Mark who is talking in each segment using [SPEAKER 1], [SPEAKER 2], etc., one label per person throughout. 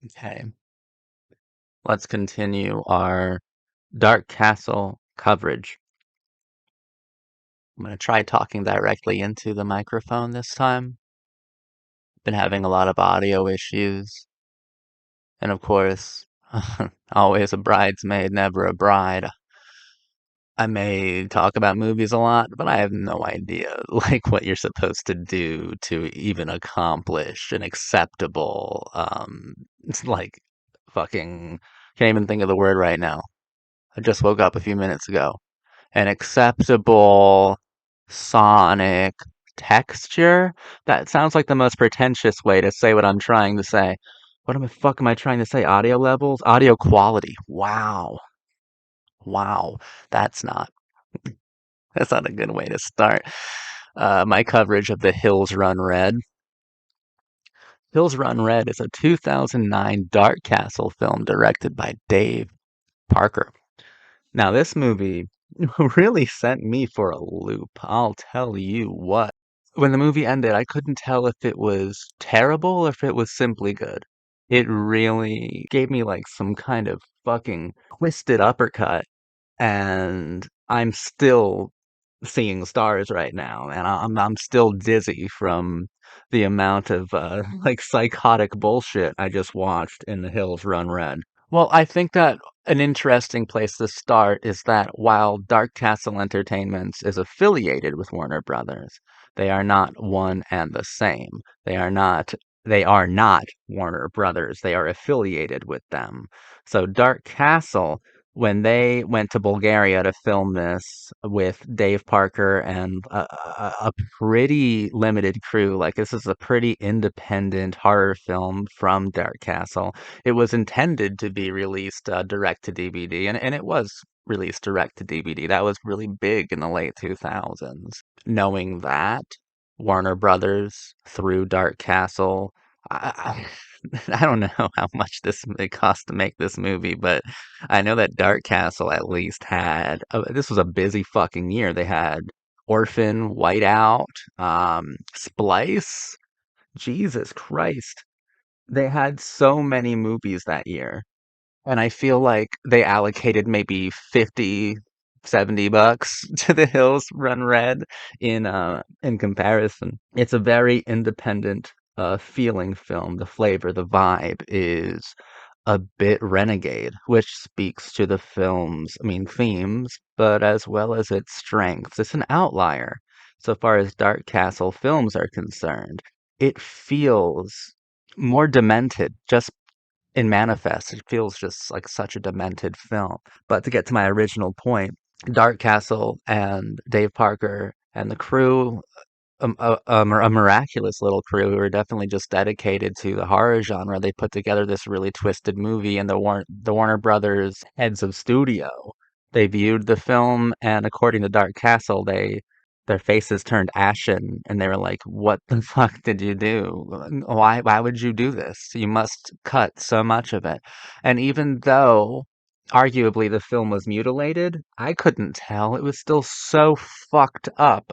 [SPEAKER 1] Okay, let's continue our Dark Castle coverage. I'm going to try talking directly into the microphone this time. Been having a lot of audio issues. And of course, always a bridesmaid, never a bride. I may talk about movies a lot, but I have no idea like what you're supposed to do to even accomplish an acceptable it's like fucking can't even think of the word right now. I just woke up a few minutes ago. An acceptable sonic texture? That sounds like the most pretentious way to say what I'm trying to say. What am I fuck am I trying to say? Audio levels? Audio quality. Wow. Wow. That's not that's not a good way to start my coverage of The Hills Run Red. Hills Run Red is a 2009 Dark Castle film directed by Dave Parker. Now, this movie really sent me for a loop. I'll tell you what. When the movie ended, I couldn't tell if it was terrible or if it was simply good. It really gave me like some kind of fucking twisted uppercut, and I'm still seeing stars right now, and I'm still dizzy from the amount of like psychotic bullshit I just watched in The Hills Run Red. Well, I think that an interesting place to start is that while Dark Castle Entertainments is affiliated with Warner Brothers, they are not one and the same. They are not Warner Brothers. They are affiliated with them. So Dark Castle, when they went to Bulgaria to film this with Dave Parker and a pretty limited crew, like this is a pretty independent horror film from Dark Castle. It was intended to be released direct to DVD, and it was released direct to DVD. That was really big in the late 2000s. Knowing that, Warner Brothers through Dark Castle, I, I don't know how much this it cost to make this movie, but I know that Dark Castle at least had this was a busy fucking year. They had Orphan, Whiteout, Splice. Jesus Christ. They had so many movies that year, and I feel like they allocated maybe 50, $70 to The Hills Run Red in comparison. It's a very independent feeling film. The flavor, the vibe is a bit renegade, which speaks to the film's, themes, but as well as its strengths. It's an outlier so far as Dark Castle films are concerned. It feels more demented just in Manifest. It feels just like such a demented film. But to get to my original point, Dark Castle and Dave Parker and the crew, a miraculous little crew who are definitely just dedicated to the horror genre. They put together this really twisted movie, and the Warner Brothers heads of studio, they viewed the film, and according to Dark Castle, their faces turned ashen, and they were like, "What the fuck did you do? Why would you do this? You must cut so much of it." And even though arguably the film was mutilated, I couldn't tell. It was still so fucked up.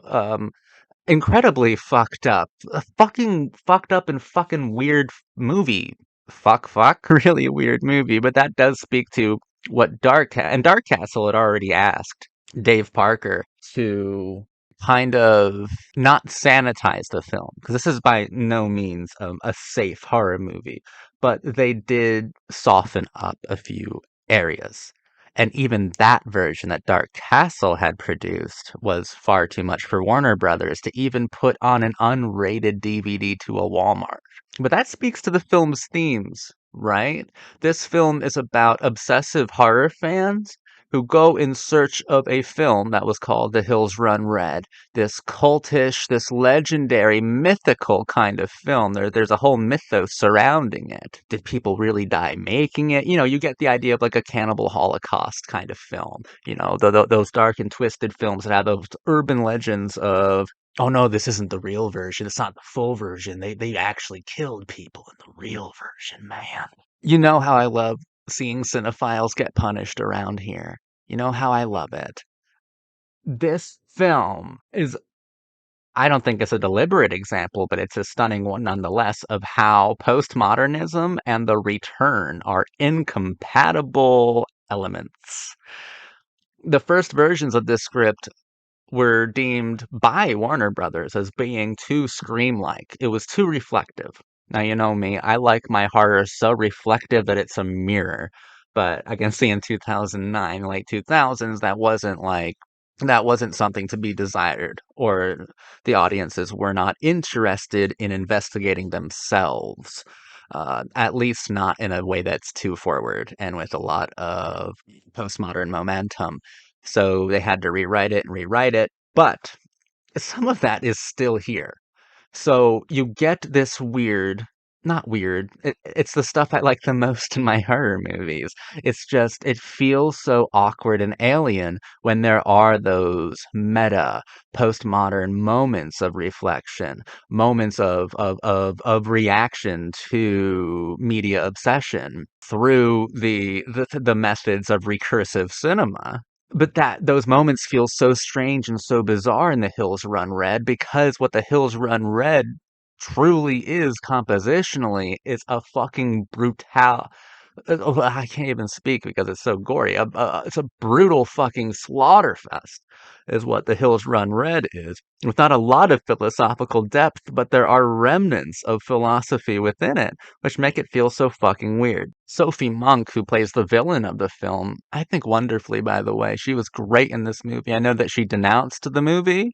[SPEAKER 1] Incredibly fucked up. A fucking fucked up and fucking weird movie. Fuck. Really a weird movie, but that does speak to what Dark Castle had already asked Dave Parker to kind of not sanitize the film, because this is by no means a safe horror movie, but they did soften up a few areas. And even that version that Dark Castle had produced was far too much for Warner Brothers to even put on an unrated DVD to a Walmart. But that speaks to the film's themes, right? This film is about obsessive horror fans who go in search of a film that was called The Hills Run Red. This cultish, this legendary, mythical kind of film. There's a whole mythos surrounding it. Did people really die making it? You know, you get the idea of like a cannibal holocaust kind of film. You know, those dark and twisted films that have those urban legends of, oh no, this isn't the real version. It's not the full version. They actually killed people in the real version, man. You know how I love seeing cinephiles get punished around here. You know how I love it. This film is I don't think it's a deliberate example, but it's a stunning one nonetheless of how postmodernism and the return are incompatible elements. The first versions of this script were deemed by Warner Brothers as being too scream-like. It was too reflective. Now, you know me, I like my horror so reflective that it's a mirror. But I can see in 2009, late 2000s, that wasn't something to be desired, or the audiences were not interested in investigating themselves. At least not in a way that's too forward and with a lot of postmodern momentum. So they had to rewrite it and rewrite it, but some of that is still here. So you get this weird, not weird, it's the stuff I like the most in my horror movies. It's just, it feels so awkward and alien when there are those meta, postmodern moments of reflection, moments of reaction to media obsession through the methods of recursive cinema. But that those moments feel so strange and so bizarre in The Hills Run Red because what The Hills Run Red truly is compositionally is a fucking brutal. I can't even speak because it's so gory. It's a brutal fucking slaughter fest, is what The Hills Run Red is. With not a lot of philosophical depth, but there are remnants of philosophy within it, which make it feel so fucking weird. Sophie Monk, who plays the villain of the film, I think wonderfully, by the way. She was great in this movie. I know that she denounced the movie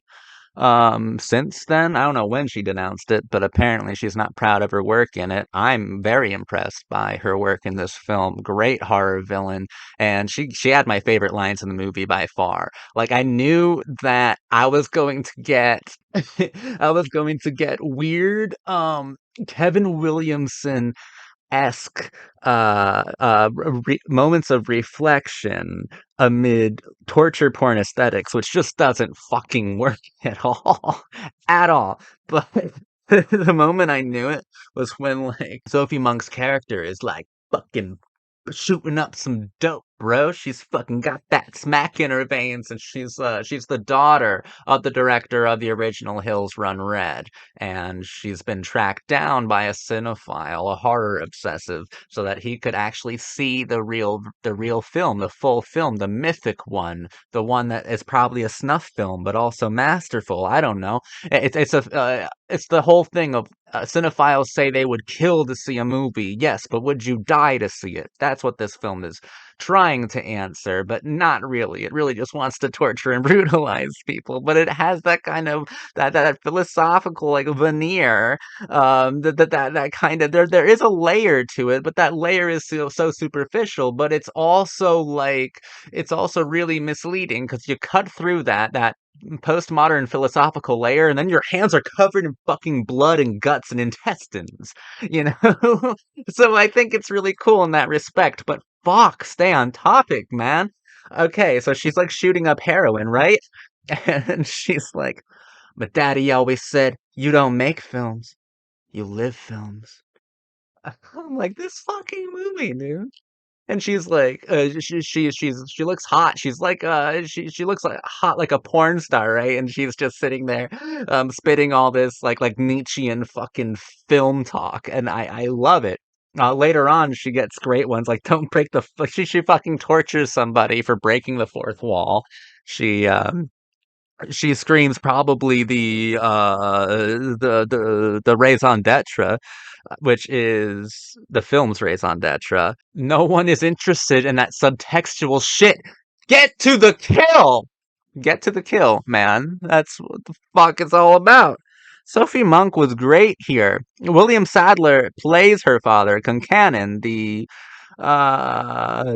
[SPEAKER 1] since then. I don't know when she denounced it, but apparently she's not proud of her work in it. I'm very impressed by her work in this film. Great horror villain, and she had my favorite lines in the movie by far. Like I knew that I was going to get I was going to get weird Kevin Williamson esque moments of reflection amid torture porn aesthetics, which just doesn't fucking work at all, at all. But the moment I knew it was when like Sophie Monk's character is like fucking shooting up some dope, bro. She's fucking got that smack in her veins, and she's the daughter of the director of the original Hills Run Red, and she's been tracked down by a cinephile, a horror obsessive, so that he could actually see the real film, the full film, the mythic one, the one that is probably a snuff film, but also masterful. I don't know. It's the whole thing of cinephiles say they would kill to see a movie. Yes, but would you die to see it? That's what this film is trying to answer, but not really. It really just wants to torture and brutalize people, but it has that kind of that philosophical like veneer. That kind of there is a layer to it, but that layer is so superficial. But it's also really misleading because you cut through that postmodern philosophical layer, and then your hands are covered in fucking blood and guts and intestines, you know? So I think it's really cool in that respect, but fuck, stay on topic, man. Okay, so she's like shooting up heroin, right? And she's like, but daddy always said, you don't make films, you live films. I'm like, this fucking movie, dude. And she's like, she looks hot. She's like, she looks like hot like a porn star, right? And she's just sitting there, spitting all this like Nietzschean fucking film talk, and I love it. Later on, she gets great ones like "Don't break the." She fucking tortures somebody for breaking the fourth wall. She she screams probably the raison d'etre, which is the film's raison d'etre. No one is interested in that subtextual shit. Get to the kill! Get to the kill, man. That's what the fuck it's all about. Sophie Monk was great here. William Sadler plays her father, Concannon, uh,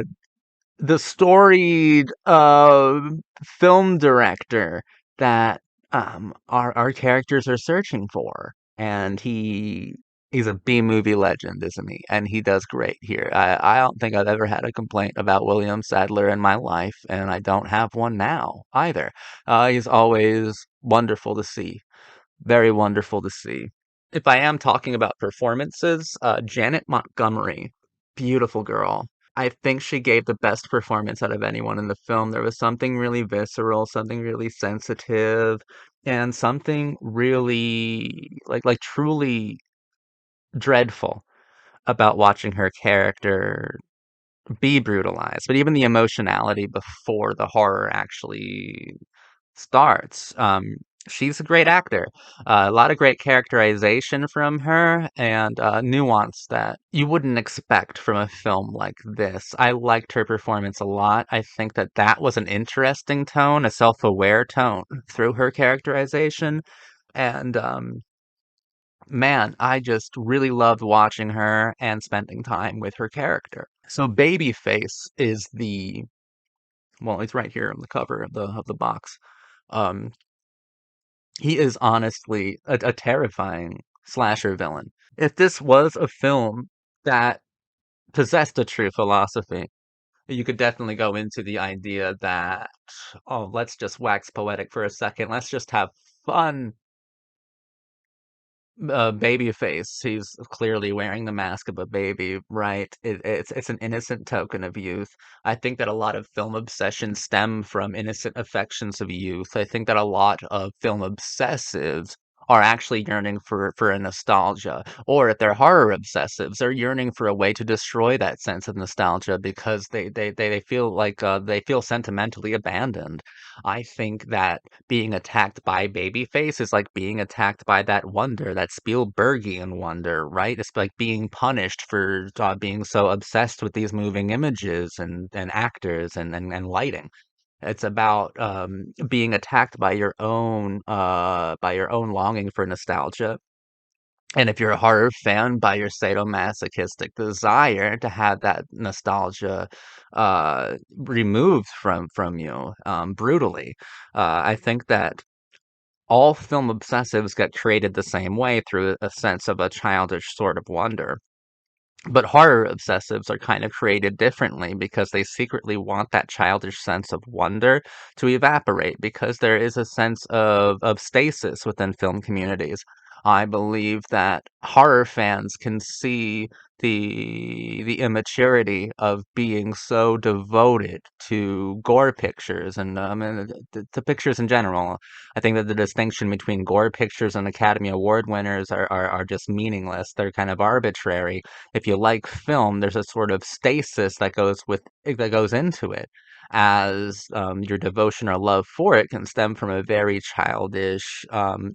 [SPEAKER 1] the storied film director that our characters are searching for, and he's a B movie legend, isn't he? And he does great here. I don't think I've ever had a complaint about William Sadler in my life, and I don't have one now either. He's always wonderful to see, very wonderful to see. If I am talking about performances, Janet Montgomery, beautiful girl. I think she gave the best performance out of anyone in the film. There was something really visceral, something really sensitive. and something really like truly dreadful about watching her character be brutalized, but even the emotionality before the horror actually starts. She's a great actor. A lot of great characterization from her and nuance that you wouldn't expect from a film like this. I liked her performance a lot. I think that that was an interesting tone, a self-aware tone through her characterization. And man, I just really loved watching her and spending time with her character. So Babyface is well, it's right here on the cover of the box. Um, he is honestly a terrifying slasher villain. If this was a film that possessed a true philosophy, you could definitely go into the idea that, oh, let's just wax poetic for a second. Let's just have fun. Babyface, he's clearly wearing the mask of a baby, right? It's an innocent token of youth. I think that a lot of film obsessions stem from innocent affections of youth. I think that a lot of film obsessives are actually yearning for a nostalgia, or if they're horror obsessives, they're yearning for a way to destroy that sense of nostalgia because they feel like they feel sentimentally abandoned. I think that being attacked by Babyface is like being attacked by that wonder, that Spielbergian wonder, right? It's like being punished for being so obsessed with these moving images and actors and lighting. It's about being attacked by your own longing for nostalgia. And if you're a horror fan, by your sadomasochistic desire to have that nostalgia removed from you brutally. I think that all film obsessives get created the same way through a sense of a childish sort of wonder. But horror obsessives are kind of created differently because they secretly want that childish sense of wonder to evaporate because there is a sense of stasis within film communities. I believe that horror fans can see the immaturity of being so devoted to gore pictures and to pictures in general. I think that the distinction between gore pictures and Academy Award winners are just meaningless. They're kind of arbitrary. If you like film, there's a sort of stasis that goes into it, as your devotion or love for it can stem from a very childish,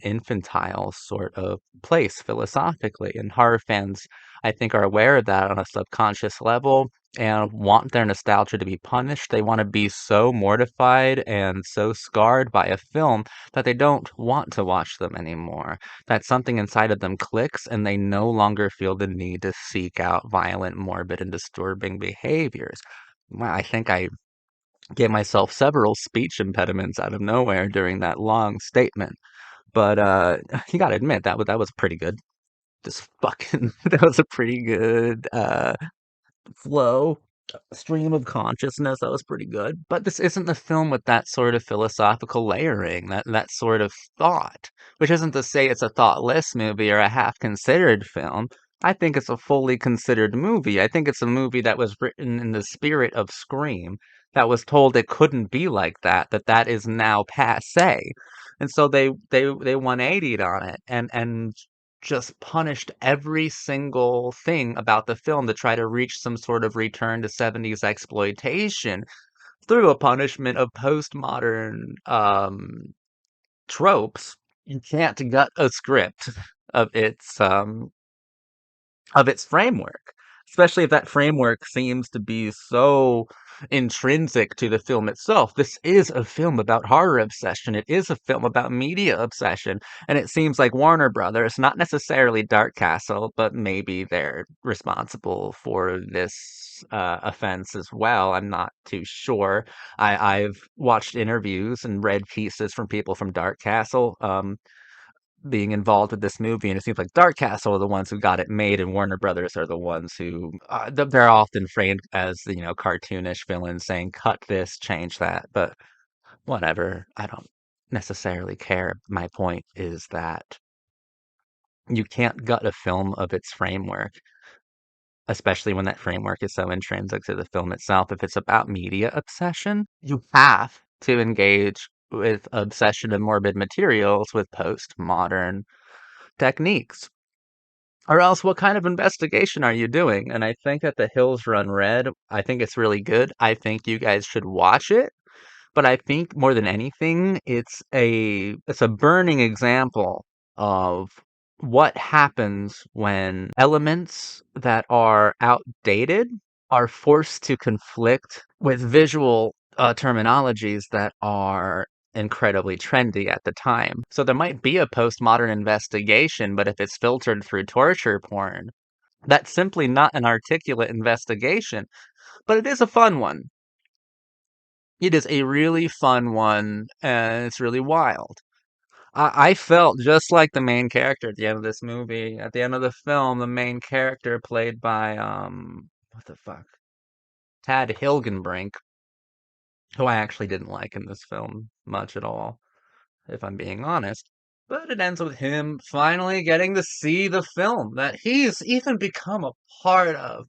[SPEAKER 1] infantile sort of place philosophically. And horror fans, I think, are aware of that on a subconscious level and want their nostalgia to be punished. They want to be so mortified and so scarred by a film that they don't want to watch them anymore, that something inside of them clicks and they no longer feel the need to seek out violent, morbid, and disturbing behaviors. Well, I think I gave myself several speech impediments out of nowhere during that long statement, but you gotta admit that was pretty good. Just fucking that was a pretty good flow, stream of consciousness. That was pretty good. But this isn't a film with that sort of philosophical layering, that sort of thought, which isn't to say it's a thoughtless movie or a half-considered film. I think it's a fully considered movie. I think it's a movie that was written in the spirit of Scream, that was told it couldn't be like that, that is now passé. And so they 180'd on it and just punished every single thing about the film to try to reach some sort of return to 70s exploitation through a punishment of postmodern tropes. You can't gut a script of its framework, especially if that framework seems to be so intrinsic to the film itself. This is a film about horror obsession. It is a film about media obsession. And it seems like Warner Brothers, not necessarily Dark Castle, but maybe they're responsible for this offense as well. I'm not too sure. I've watched interviews and read pieces from people from Dark Castle. Being involved with this movie, and it seems like Dark Castle are the ones who got it made, and Warner Brothers are the ones who they're often framed as cartoonish villains saying cut this, change that, but whatever. I don't necessarily care. My point is that you can't gut a film of its framework, especially when that framework is so intrinsic to the film itself. If it's about media obsession, you have to engage with obsession and morbid materials with postmodern techniques. Or else, what kind of investigation are you doing? And I think that The Hills Run Red, I think it's really good. I think you guys should watch it. But I think more than anything, it's a burning example of what happens when elements that are outdated are forced to conflict with visual terminologies that are incredibly trendy at the time. So there might be a postmodern investigation, but if it's filtered through torture porn, that's simply not an articulate investigation, but it is a fun one. It is a really fun one, and it's really wild. I felt just like the main character at the end of this movie. At the end of the film, the main character played by what the fuck? Tad Hilgenbrink, who I actually didn't like in this film much at all, if I'm being honest. But it ends with him finally getting to see the film that he's even become a part of.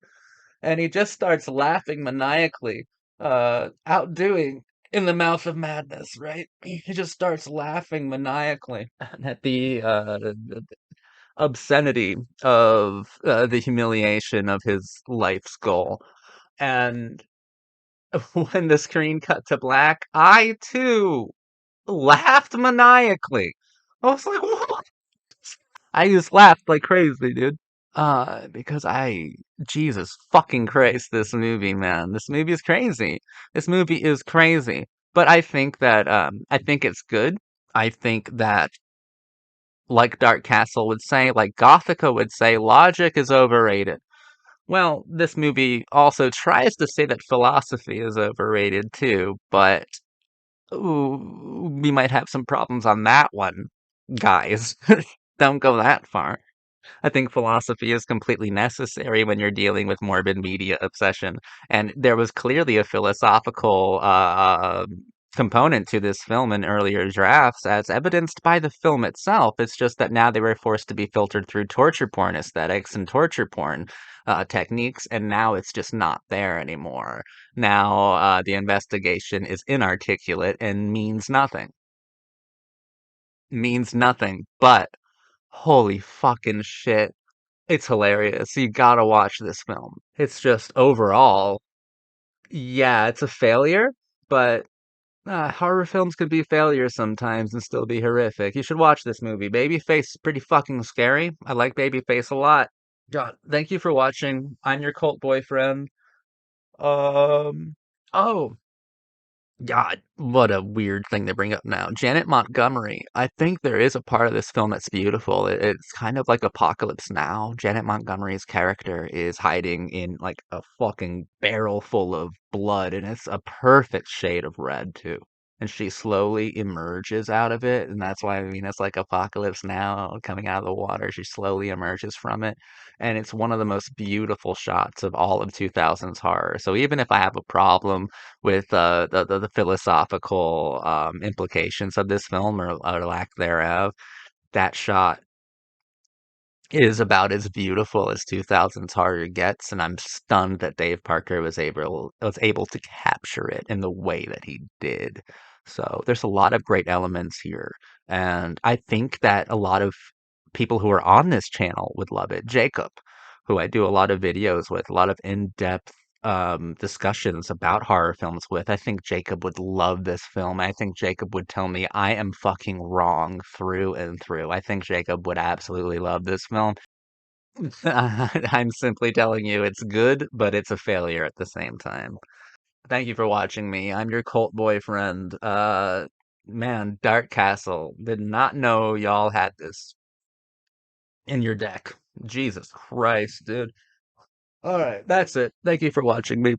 [SPEAKER 1] And he just starts laughing maniacally, outdoing In the Mouth of Madness, right? He just starts laughing maniacally at the obscenity of the humiliation of his life's goal. And when the screen cut to black, I too laughed maniacally. I was like, what? I just laughed like crazy, dude. Because Jesus fucking Christ, this movie, man. This movie is crazy. This movie is crazy. But I think it's good. I think that, like Dark Castle would say, like Gothica would say, logic is overrated. Well, this movie also tries to say that philosophy is overrated too, but ooh, we might have some problems on that one, guys. Don't go that far. I think philosophy is completely necessary when you're dealing with morbid media obsession. And there was clearly a philosophical component to this film in earlier drafts, as evidenced by the film itself. It's just that now they were forced to be filtered through torture porn aesthetics and torture porn techniques, and now it's just not there anymore. Now the investigation is inarticulate and means nothing. Means nothing, but holy fucking shit. It's hilarious. You gotta watch this film. It's just overall, yeah, it's a failure, but horror films can be failures sometimes and still be horrific. You should watch this movie. Babyface is pretty fucking scary. I like Babyface a lot. God, thank you for watching. I'm your cult boyfriend. Oh, God, what a weird thing to bring up now. Janet Montgomery. I think there is a part of this film that's beautiful. It's kind of like Apocalypse Now. Janet Montgomery's character is hiding in like a fucking barrel full of blood, and it's a perfect shade of red too. And she slowly emerges out of it, and that's why I mean it's like Apocalypse Now coming out of the water. She slowly emerges from it, and it's one of the most beautiful shots of all of 2000s horror. So even if I have a problem with the philosophical implications of this film or lack thereof. That shot is about as beautiful as 2000's horror gets, and I'm stunned that Dave Parker was able to capture it in the way that he did. So there's a lot of great elements here, and I think that a lot of people who are on this channel would love it. Jacob, who I do a lot of videos with, a lot of in-depth discussions about horror films with. I think Jacob would love this film. I think Jacob would tell me I am fucking wrong through and through. I think Jacob would absolutely love this film. I'm simply telling you it's good, but it's a failure at the same time. Thank you for watching me. I'm your cult boyfriend. Man, Dark Castle. Did not know y'all had this in your deck. Jesus Christ, dude. All right, that's it. Thank you for watching me.